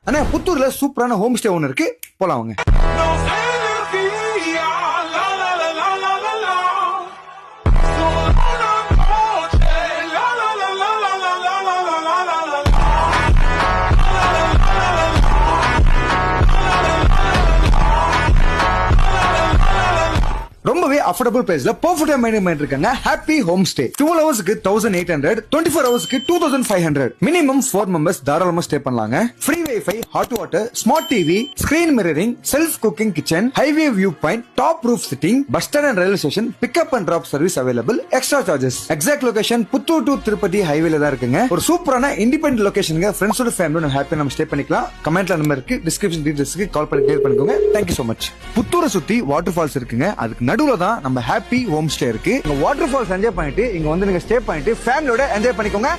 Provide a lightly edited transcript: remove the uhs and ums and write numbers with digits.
ஆனா புத்தூர்ல சூப்பரான home stay ஒன்னு இருக்கு, போலாம் வாங்க. ரொம்பவே அஃபோர்டபுள் பிரைஸ்ல பெர்ஃபெக்ட்டா மெயின்டைன் பண்ணிட்டு இருக்காங்க ஹாப்பி ஹோம் ஸ்டே. 12 ஹவர்ஸ்க்கு 1800, 24 ஹவர்ஸ்க்கு 2500. மினிமம் 4 மெம்பர்ஸ் தாராளமா ஸ்டே பண்ணலாங்க. Free WiFi, hot water, smart TV, screen mirroring, self cooking kitchen, highway view point, top roof sitting, bus stand and railway station pickup and drop service available. Extra charges. Exact location Puttur to Tirupati ஹைவேல தான் இருக்குங்க. ஒரு சூப்பரான independent லொகேஷனுங்க. ஃப்ரெண்ட்ஸோட ஃபேமிலியோட ஹாப்பியா நம்ம stay பண்ணிக்கலாம். கமெண்ட்ல நம்பர் இருக்கு, டிஸ்கிரிப்ஷன் டீடைல்ஸ்க்கு கால் பண்ணி கிளியர் பண்ணிக்கோங்க. Thank you so much. புத்தூரை சுத்தி வாட்டர் ஃபால்ஸ் இருக்குங்க. அதுக்கு நடுவுல தான் நம்ம ஹாப்பி ஹோம் ஸ்டே இருக்கு. வாட்டர் ஃபால்ஸ் என்ஜாய் பண்ணிட்டு இங்க வந்து நீங்க ஸ்டே பண்ணிட்டு ஃபேமிலியோட என்ஜாய் பண்ணிக்கோங்க.